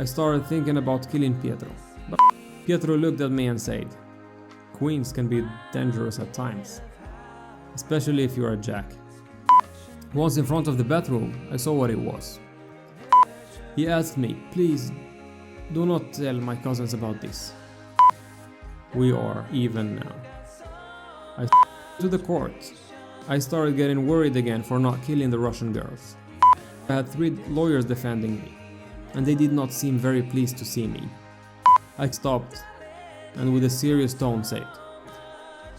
I started thinking about killing Pietro, but Pietro looked at me and said, "Queens can be dangerous at times, especially if you're a jack." Once in front of the bathroom, I saw what it was. He asked me, "Please, do not tell my cousins about this." We are even now. I to the court. I started getting worried again for not killing the Russian girls. I had 3 lawyers defending me, and they did not seem very pleased to see me. I stopped and with a serious tone said,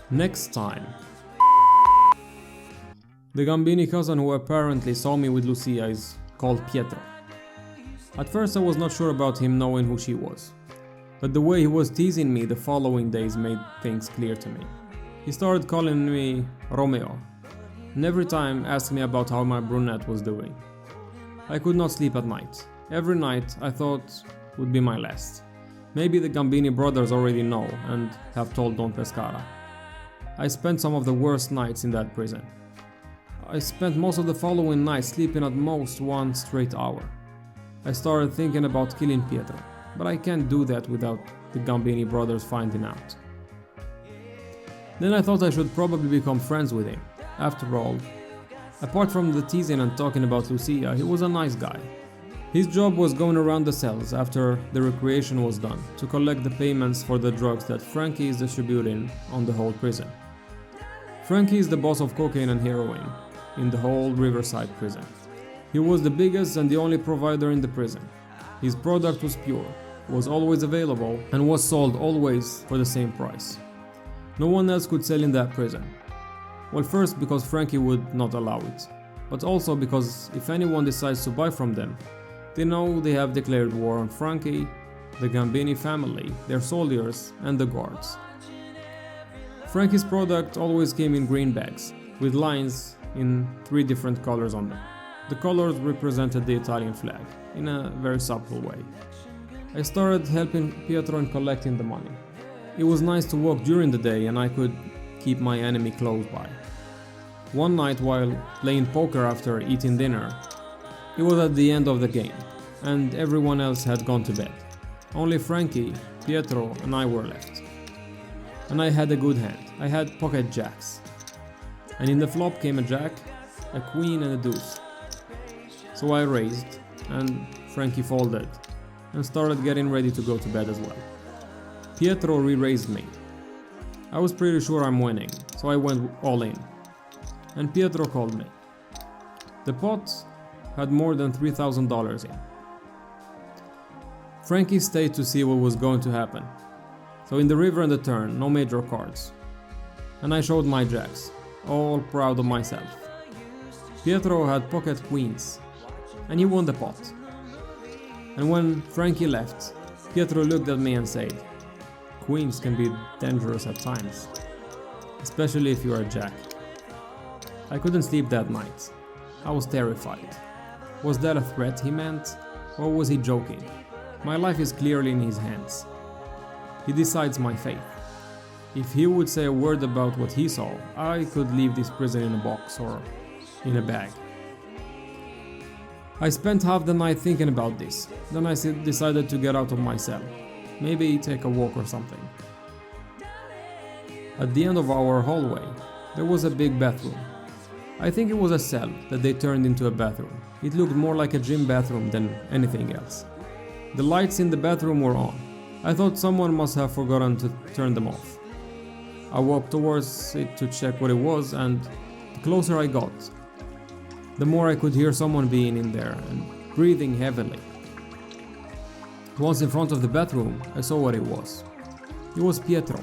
"Next time." The Gambini cousin who apparently saw me with Lucia is called Pietro. At first I was not sure about him knowing who she was, but the way he was teasing me the following days made things clear to me. He started calling me Romeo, and every time asked me about how my brunette was doing. I could not sleep at night. Every night I thought would be my last. Maybe the Gambini brothers already know and have told Don Pescara. I spent some of the worst nights in that prison. I spent most of the following night sleeping at most 1 straight hour. I started thinking about killing Pietro, but I can't do that without the Gambini brothers finding out. Then I thought I should probably become friends with him. After all, apart from the teasing and talking about Lucia, he was a nice guy. His job was going around the cells after the recreation was done to collect the payments for the drugs that Frankie is distributing on the whole prison. Frankie is the boss of cocaine and heroin in the whole Riverside prison. He was the biggest and the only provider in the prison. His product was pure, was always available, and was sold always for the same price. No one else could sell in that prison. Well, first because Frankie would not allow it, but also because if anyone decides to buy from them, they know they have declared war on Frankie, the Gambini family, their soldiers, and the guards. Frankie's product always came in green bags, with lines in 3 different colors on them. The colors represented the Italian flag, in a very subtle way. I started helping Pietro in collecting the money. It was nice to walk during the day and I could keep my enemy close by. One night while playing poker after eating dinner, it was at the end of the game, and everyone else had gone to bed. Only Frankie, Pietro and I were left. And I had a good hand. I had pocket jacks. And in the flop came a jack, a queen and a deuce. So I raised, and Frankie folded, and started getting ready to go to bed as well. Pietro re-raised me. I was pretty sure I'm winning, so I went all in. And Pietro called me. The pot had more than $3,000 in. Frankie stayed to see what was going to happen. So in the river and the turn, no major cards. And I showed my jacks, all proud of myself. Pietro had pocket queens, and he won the pot. And when Frankie left, Pietro looked at me and said, "Queens can be dangerous at times, especially if you're a jack." I couldn't sleep that night. I was terrified. Was that a threat he meant, or was he joking? My life is clearly in his hands. He decides my fate. If he would say a word about what he saw, I could leave this prison in a box or in a bag. I spent half the night thinking about this. Then I decided to get out of my cell. Maybe take a walk or something. At the end of our hallway, there was a big bathroom. I think it was a cell that they turned into a bathroom. It looked more like a gym bathroom than anything else. The lights in the bathroom were on. I thought someone must have forgotten to turn them off. I walked towards it to check what it was, and the closer I got, the more I could hear someone being in there and breathing heavily. Once in front of the bathroom, I saw what it was. It was Pietro,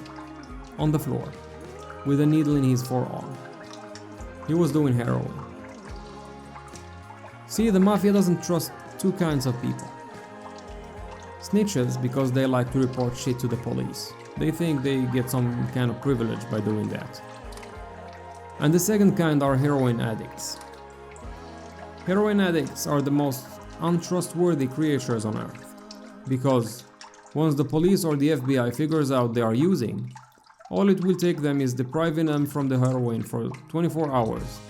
on the floor, with a needle in his forearm. He was doing heroin. See, the Mafia doesn't trust 2 kinds of people. Snitches, because they like to report shit to the police. They think they get some kind of privilege by doing that. And the second kind are heroin addicts. Heroin addicts are the most untrustworthy creatures on earth, because once the police or the FBI figures out they are using, all it will take them is depriving them from the heroin for 24 hours,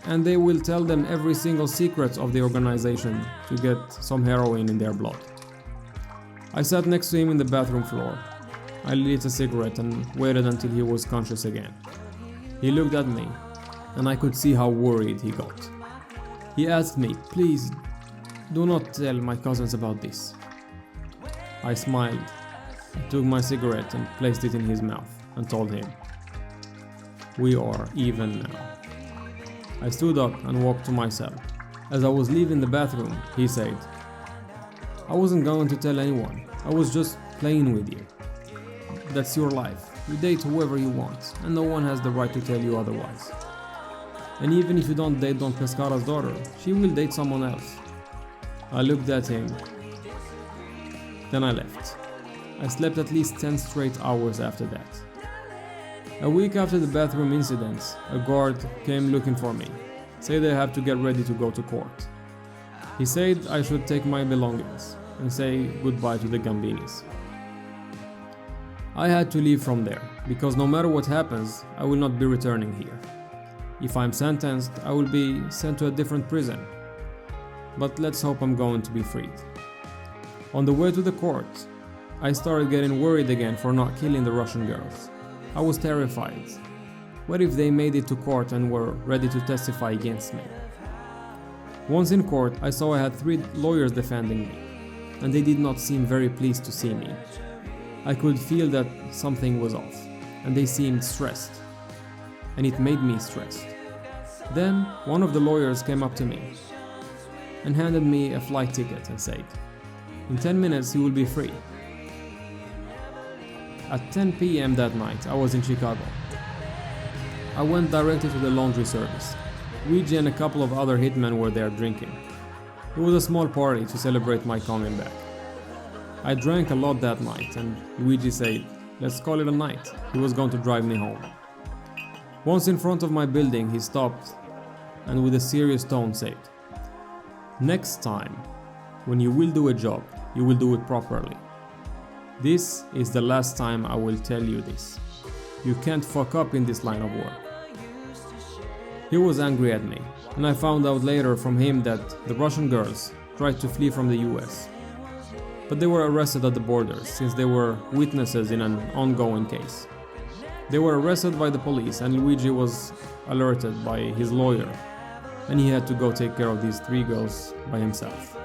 and they will tell them every single secret of the organization to get some heroin in their blood. I sat next to him in the bathroom floor. I lit a cigarette and waited until he was conscious again. He looked at me, and I could see how worried he got. He asked me, "Please, do not tell my cousins about this." I smiled, took my cigarette and placed it in his mouth and told him, "We are even now." I stood up and walked to my cell. As I was leaving the bathroom, he said, "I wasn't going to tell anyone. I was just playing with you. That's your life. You date whoever you want, and no one has the right to tell you otherwise. And even if you don't date Don Pescara's daughter, she will date someone else." I looked at him. Then I left. I slept at least 10 straight hours after that. A week after the bathroom incident, a guard came looking for me, said I have to get ready to go to court. He said I should take my belongings and say goodbye to the Gambinis. I had to leave from there, because no matter what happens, I will not be returning here. If I'm sentenced, I will be sent to a different prison. But let's hope I'm going to be freed. On the way to the court, I started getting worried again for not killing the Russian girls. I was terrified. What if they made it to court and were ready to testify against me? Once in court, I saw I had 3 lawyers defending me, and they did not seem very pleased to see me. I could feel that something was off, and they seemed stressed, and it made me stressed. Then one of the lawyers came up to me and handed me a flight ticket and said, "In 10 minutes you will be free." At 10 p.m. that night, I was in Chicago. I went directly to the laundry service. Luigi and a couple of other hitmen were there drinking. It was a small party to celebrate my coming back. I drank a lot that night, and Luigi said, "Let's call it a night." He was going to drive me home. Once in front of my building, he stopped and with a serious tone said, "Next time, when you will do a job, you will do it properly. This is the last time I will tell you this. You can't fuck up in this line of work." He was angry at me, and I found out later from him that the Russian girls tried to flee from the US. But they were arrested at the border since they were witnesses in an ongoing case. They were arrested by the police, and Luigi was alerted by his lawyer, and he had to go take care of these 3 girls by himself.